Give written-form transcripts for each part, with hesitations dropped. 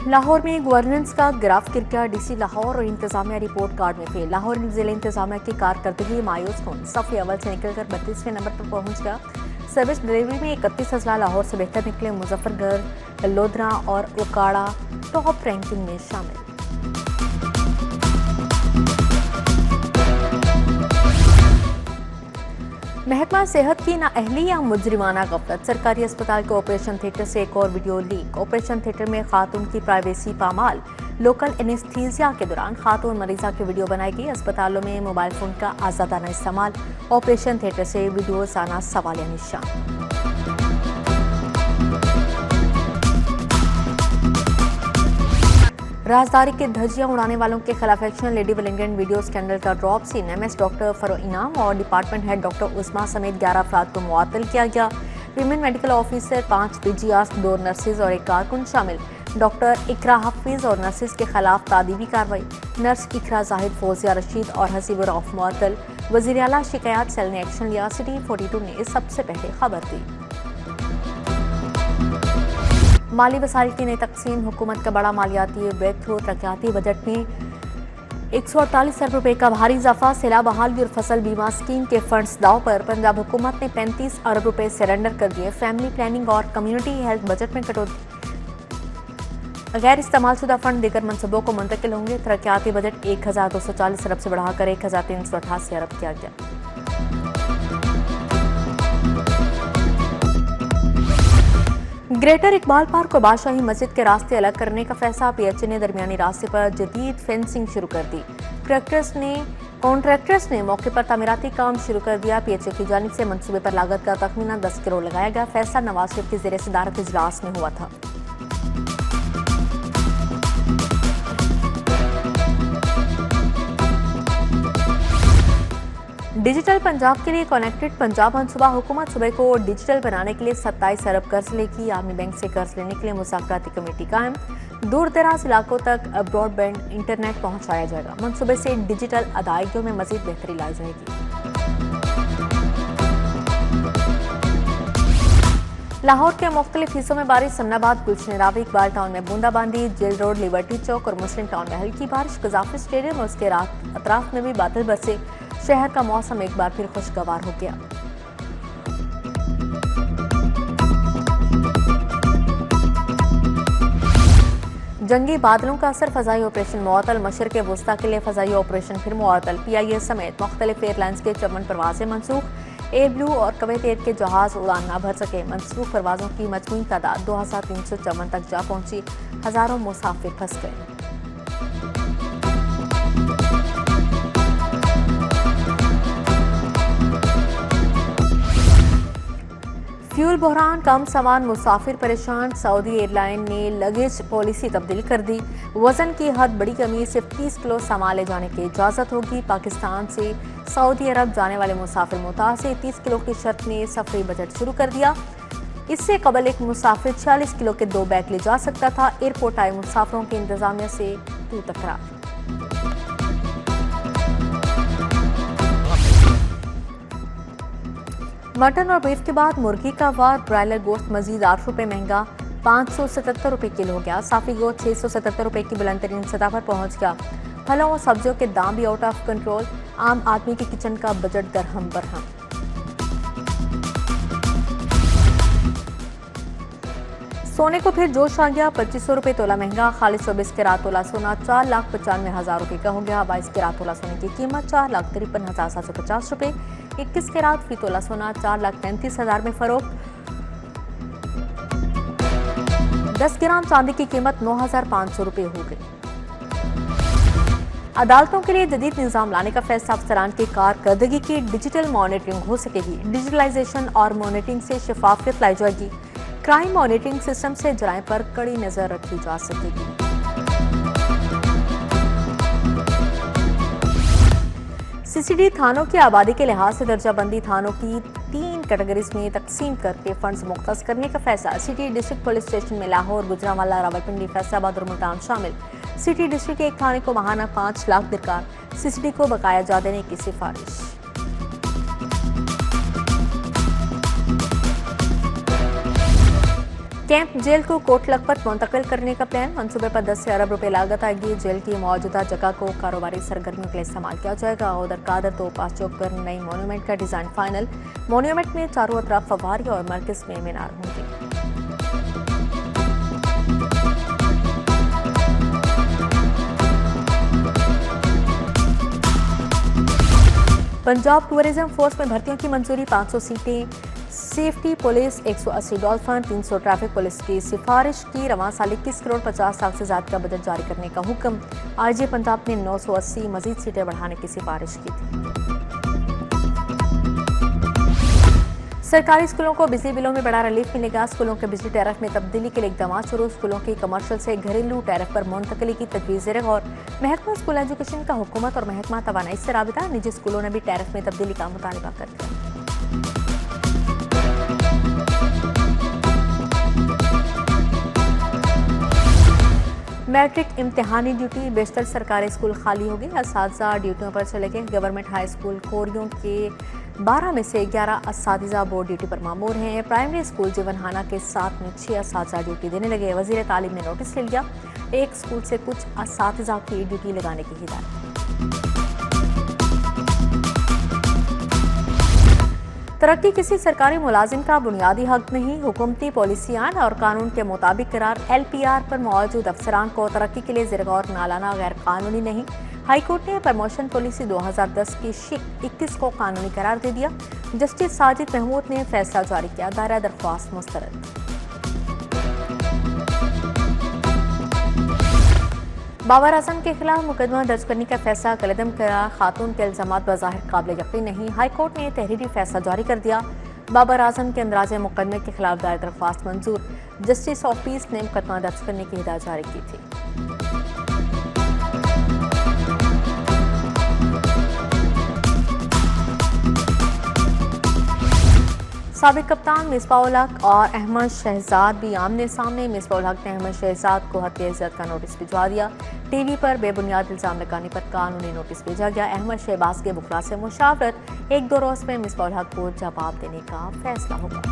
लाहौर में गवर्नेंस का ग्राफ गिर गया। डीसी लाहौर और इंतजामिया रिपोर्ट कार्ड में फेल। लाहौर जिले इंतजामिया की कारकर्दगी मायूस कौन सफ़े अव्वल से निकलकर 32वें नंबर पर पहुंच गया। सर्विस डिलीवरी में 31 अजला लाहौर से बेहतर निकले। मुजफ्फरगढ़, लोधरा और उकाड़ा टॉप रैंकिंग में शामिल। महकमा सेहत की नाअहली या मुजरिमाना गफलत। सरकारी अस्पताल के ऑपरेशन थिएटर से एक और वीडियो लीक। ऑपरेशन थिएटर में खातून की प्राइवेसी पामाल। लोकल एनेस्थीसिया के दौरान खातून मरीजा की वीडियो बनाई गई। अस्पतालों में मोबाइल फोन का आजादाना इस्तेमाल। ऑपरेशन थिएटर से वीडियोज आना सवालिया निशान। राजदारी के धज्जियां उड़ाने वालों के खिलाफ action. Lady Willingdon video scandal का ड्रॉप सीन। एमएस डॉक्टर फरो इनाम और डिपार्टमेंट हेड डॉक्टर उस्मा समेत 11 अफराद को मुअत्तल किया गया। वीमेन मेडिकल ऑफिसर, 5 पीजीआर्स, 2 नर्सेज और 1 कारकुन शामिल। डॉक्टर इकरा हफीज और नर्सेज के खिलाफ तादीबी कार्रवाई। नर्स इकरा जाहिद, फौजिया रशीद और हसीबुर रऊफ मुअत्तल। वज़ीर आला शिकायत सेल ने एक्शन लिया। सिटी 42 ने सबसे पहले खबर दी। माली वसाइल की नई तकसीम। हुकूमत का बड़ा मालियाती ब्रेक थ्रू। तरक्याती बजट में 148 अरब रुपए का भारी इजाफा। सैलाब बहाली और फसल बीमा स्कीम के फंड्स दाव पर। पंजाब हुकूमत ने 35 अरब रुपए सरेंडर कर दिए। फैमिली प्लानिंग और कम्युनिटी हेल्थ बजट में कटौती। गैर इस्तेमाल शुदा फंड दीगर मनसूबों को मुंतकिल होंगे। तरक्याती बजट 1240 अरब से बढ़ाकर 1388 अरब किया गया। ग्रेटर इकबाल पार्क और बादशाही मस्जिद के रास्ते अलग करने का फैसला। पीएचए ने दरमियानी रास्ते पर जदीद फेंसिंग शुरू कर दी। कॉन्ट्रैक्टर्स ने मौके पर तामीराती काम शुरू कर दिया। पीएचए की जानिब से मंसूबे पर लागत का तखमीना 10 करोड़ लगाया गया। फैसला नवाज शरीफ की ज़ेर सदारत इजलास में हुआ था। डिजिटल पंजाब के लिए कनेक्टेड पंजाब मनसूबा। हुकूमत सूबे को डिजिटल बनाने के लिए 27 अरब कर्ज लेगी। आर्मी बैंक से कर्ज लेने के लिए मुज़ाकराती कमेटी कायम। दूर दराज इलाकों तक ब्रॉडबैंड इंटरनेट पहुंचाया जाएगा। मनसूबे से डिजिटल अदायगियों में मजीद बेहतरी लाई जाएगी। लाहौर के मुख्तलिफ हिस्सों में बारिश। समनाबाद, गुलशन रावी, इकबाल टाउन में बूंदाबांदी। जेल रोड, लिबर्टी चौक और मुस्लिम टाउन में हल्की बारिश। कजाफी स्टेडियम और उसके अतराफ में भी बादल बरसे। शहर का मौसम एक बार फिर खुशगवार हो गया। जंगी बादलों का असर। फजाई ऑपरेशन मुअत्तल। मशरिक़ वुस्ता के लिए फजाई ऑपरेशन फिर मुअत्तल। PIA समेत मुख्तलिफ एयरलाइंस के 54 परवाजें मनसूख। एयर ब्लू और कुवैत एयर के जहाज उड़ान न भर सके। मनसूख परवाजों की मजमूई तादाद 2354 तक जा पहुंची। हजारों मुसाफिर फंस गए। फ्यूल बहरान, कम सामान, मुसाफिर परेशान। सऊदी एयरलाइन ने लगेज पॉलिसी तब्दील कर दी। वजन की हद बड़ी कमी। सिर्फ 30 किलो सामान ले जाने की इजाज़त होगी। पाकिस्तान से सऊदी अरब जाने वाले मुसाफिर मुतासिर 30 किलो की शर्त ने सफरी बजट शुरू कर दिया। इससे कबल एक मुसाफिर 46 किलो के 2 बैग ले जा सकता था। एयरपोर्ट आए मुसाफिरों की इंतजामिया से तू तकरार। मटन और बीफ के बाद मुर्गी का वार। ब्रायलर गोश्त मजीद 8 रुपये महंगा, 577 रुपये किलो हो गया। साफी गोश्त 677 रुपये की बुलंद तरीन सतह पर पहुंच गया। फलों और सब्जियों के दाम भी आउट ऑफ कंट्रोल। आम आदमी के किचन का बजट दरहम बरहम। सोने को फिर जोश आ गया। 2500 रुपये तोला महंगा। खालिद 24 के रात तोला सोना 4,95,000 रुपये का हो गया। 22 के रात तोला सोने की कीमत 4,53,750 रुपये। 21 के रात फी तोला सोना 4,35,000 में फरोख्त। 10 ग्राम चांदी की कीमत 9,500 रुपये हो गई। अदालतों के लिए जदीद निज़ाम लाने का फैसला। अफसरान की कारकर्दगी की डिजिटल मॉनिटरिंग हो सकेगी। डिजिटलाइजेशन और मॉनिटरिंग से शफाफियत लाई जाएगी। क्राइम मॉनिटरिंग सिस्टम से जराइम पर कड़ी नजर रखी जा सकेगी। CCD थानों की आबादी के लिहाज से दर्जाबंदी। थानों की 3 कैटेगरीज में तकसीम करके फंड्स मुख्तस करने का फैसला। सिटी डिस्ट्रिक्ट पुलिस स्टेशन में लाहौर, गुजरांवाला, रावलपिंडी, फैसलाबाद और मुल्तान शामिल। सिटी डिस्ट्रिक्ट के एक थाने को माहाना 5 लाख दरकार। CCD को बकाया जा देने की सिफारिश। कैंप जेल को कोट लखपत मुंतकिल करने का प्लान। मंसूबे पर 10 अरब रुपए लागत आएगी। जेल की मौजूदा जगह को कारोबारी सरगर्मियों के लिए इस्तेमाल किया जाएगा। उधर कादर तो पास चौक पर नई मोन्यूमेंट का डिजाइन फाइनल। मोन्यूमेंट में चारों तरफ फव्वारे और मरकज में मीनार होंगे। पंजाब टूरिज्म फोर्स में भर्तियों की मंजूरी। 500 सीटें, safety police 180 dolphin, 300 traffic police की सिफारिश की। रवां साल 21 करोड़ 50 लाख से ज्यादा का बजट जारी करने का हुक्म। आरजे पंजाब ने 980 मजीद सीटें बढ़ाने की सिफारिश की थी। सरकारी स्कूलों को बिजली बिलों में बड़ा रिलीफ मिलेगा। स्कूलों के बिजली टैरिफ में तब्दीली के लिए इकदाम शुरू। स्कूलों की कमर्शियल से घरेलू टैरिफ पर मुंतकिली की तजवीज़ ज़ेर-ए-गौर। महकमा स्कूल एजुकेशन का हुकूमत और महकमा तवानाई से राबिता। निजी स्कूलों ने भी टैरिफ में तब्दीली का मुतालबा कर दिया। Matric इम्तिहानी duty. बेशतर सरकारी स्कूल खाली हो गए। असातिज़ा ड्यूटियों पर चले गए। गवर्नमेंट हाई स्कूल खोरियों के 12 में से 11 असातिज़ा बोर्ड ड्यूटी पर मामूर हैं। प्राइमरी स्कूल जीवनहाना के 7 में 6 असातिज़ा ड्यूटी देने लगे। वज़ीर तालीम ने नोटिस ले लिया। एक स्कूल से कुछ असातिज़ा की ड्यूटी लगाने की हिदायत। तरक्की किसी सरकारी मुलाजिम का बुनियादी हक नहीं। हुकूमती पॉलिसियान और कानून के मुताबिक करार। LPR पर मौजूद अफसरान को तरक्की के लिए ज़ेर-ए-गौर ना लाना गैर कानूनी नहीं। हाईकोर्ट ने प्रमोशन पॉलिसी 2010 की शिक 21 को कानूनी करार दे दिया। जस्टिस साजिद महमूद ने फैसला जारी किया। दायरा दरख्वास्त मुस्तरद। बाबर आजम के खिलाफ मुकदमा दर्ज करने का फैसला कलदम करा। खातून के इल्जामात बज़ाहिर काबिल यकीन नहीं। हाईकोर्ट ने तहरीरी फैसला जारी कर दिया। बाबर आजम के अंदराज मुकदमे के खिलाफ दायर दरख्वास्त मंजूर। जस्टिस ऑफिस ने मुकदमा दर्ज करने की हिदायत जारी की थी। साबिक कप्तान मिसबाह-उल हक और अहमद शहजाद भी आमने सामने। मिसबाह-उल हक ने अहमद शहजाद को हत्या इज्जत का नोटिस भिजवा दिया। टीवी पर बेबुनियाद इल्जाम लगाने पर कानूनी नोटिस भेजा गया। अहमद शहबाज के बुखला से मुशावरत। 1-2 रोज में मिसबाह-उल हक को जवाब देने का फैसला होगा।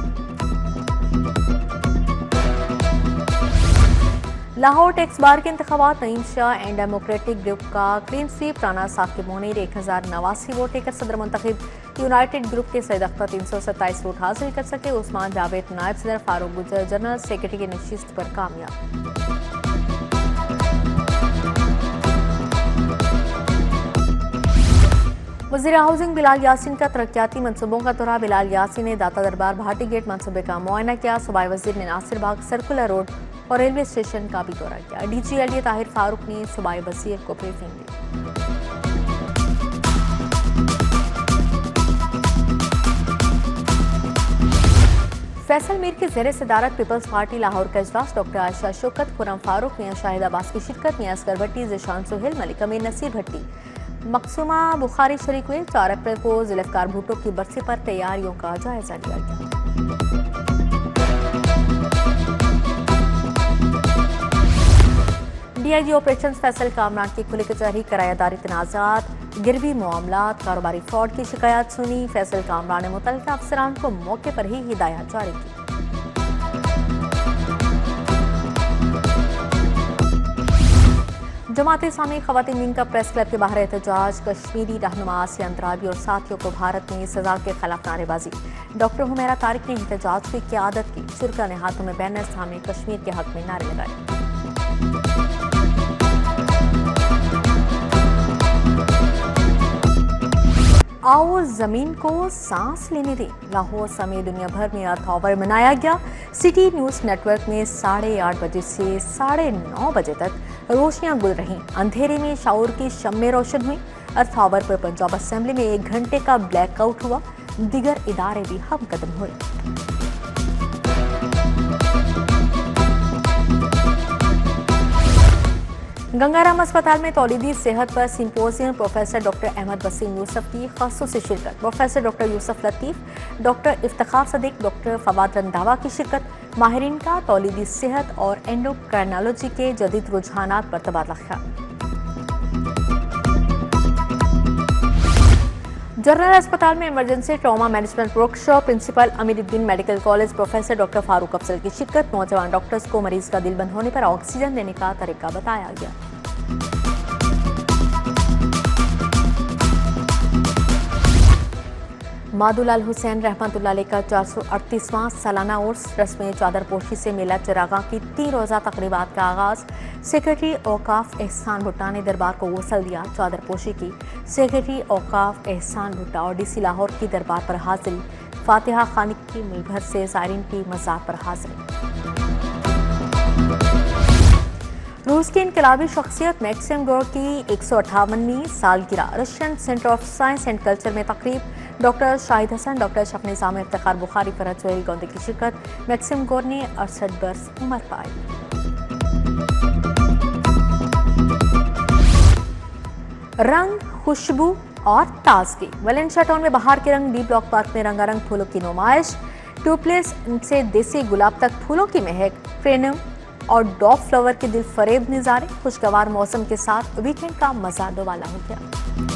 लाहौर टैक्स बार के इंतखाबात। Naeem Shah and democratic group का clean sweep. Rana Saqib Monir 1089 vote लेकर सदर मुंतखब। यूनाइटेड ग्रुप के सैयद अख्तर 327 वोट हासिल कर सके। उस्मान जावेद नायब सदर। फारूक गुजर जनरल सेक्रेटरी की नशिस्त पर कामयाब। वज़ीर हाउसिंग बिलाल यासीन का तरक्याती मनसूबों का दौरा। बिलाल यासीन ने दाता दरबार भाटी गेट मनसूबे का मुआयना किया। सूबाई वज़ीर ने नासिर बाग सर्कुलर रोड और रेलवे स्टेशन का भी दौरा किया। DG एलिया ताहिर फारूक ने सूबाई वज़ीर को ब्रीफिंग दी। फैसल मीर के ज़ेरे सदारत पीपल्स पार्टी लाहौर का इजलास। डॉक्टर आयशा शौकत, खुरम फारूक, मियां शाहिद अब्बास की शिरकत। मियां असगर भट्टी, ज़िशान सुहेल, मलिक अमीर, नसीर भट्टी, मकसूमा बुखारी शरीक हुए। 4 अप्रैल को ज़ुल्फ़िकार भुट्टो की बरसी पर तैयारियों का जायजा लिया गया। DIG ऑपरेशन फैसल कामरान की खुली कचहरी। किरायादारी तनाज़ात, गिरवी मामलात, कारोबारी फ्रॉड की शिकायत सुनी। फैसल कामरान ने मुतल्लिका अफसरान को मौके पर ही हिदायत जारी की। जमात इस्लामी ख़वातीन विंग का प्रेस क्लब के बाहर एहतजाज। कश्मीरी रहनुमा आसिया अंतराबी और साथियों को भारत में सजा के खिलाफ नारेबाजी। डॉक्टर हुमैरा तारिक ने एहतजाज की क़यादत की। शुरा ने हाथों में बैनर थामे कश्मीर के हक में नारे लगाए। आओ जमीन को सांस लेने दें। लाहौर समेत दुनिया भर में अर्थ आवर मनाया गया। सिटी न्यूज़ नेटवर्क में 8:30 बजे से 9:30 बजे तक रोशनियां गुल रहीं। अंधेरे में शाऊर की शम्में रोशन हुई। अर्थ आवर पर पंजाब असेंबली में 1 घंटे का ब्लैकआउट हुआ। दीगर इदारे भी हम कदम हुए। गंगाराम अस्पताल में तौलीदी सेहत पर symposium. Professor doctor Ahmad Waseem Yusuf की ख़ासूसी शिरकत। Professor doctor Yusuf Latif, doctor Iftikhar Sadiq, doctor Fawad Randhawa की शिरकत। माहिरीन का तौलीदी सेहत और एंडोक्राइनोलॉजी के जदीद रुझानात पर तबादला ख्याल। जनरल अस्पताल में emergency trauma management workshop, principal Amiruddin medical college professor doctor Farooq Afzal की शिरकत। नौजवान डॉक्टर्स को मरीज का दिल बंद होने पर ऑक्सीजन देने का तरीका बताया गया। मादुलाल हुसैन रहमतुल्लाह अलैह का 438वां सालाना उर्स रस्म चादर पोशी से मेला चिरागा की 3 रोज़ा तकरीबात का आगाज। सेक्रेटरी औकाफ एहसान भुट्टा ने दरबार को वसल दिया। चादर पोशी की सेक्रेटरी औकाफ एहसान भुट्टा और डीसी लाहौर की दरबार पर हाजिरी। फातिहा खानी की मुल्क भर से ज़ायरीन की मज़ार पर हाजिरी। रूस की इनकलाबी शख्सियत मैक्सिम गोर की 158वीं सालगिरह। Russian centre of science and culture में तकरीब। डॉक्टर शाहिद हसन, डॉक्टर शफी निज़ाम इफ्तिखार बुखारी, फरहत सोहेल गोंदे की शिरकत। मैक्सिम गोर ने 68 बरस उम्र पाई। रंग, खुशबू और ताजगी। वैलेंशिया टाउन में बहार के रंग। डी ब्लॉक पार्क में रंगारंग फूलों की नुमाइश। ट्यूबलेस से देसी गुलाब तक फूलों की महक। फ्रेनम और डॉग फ्लावर के दिल फरेब नज़ारे। खुशगवार मौसम के साथ वीकेंड का मजा दोबाला हो गया।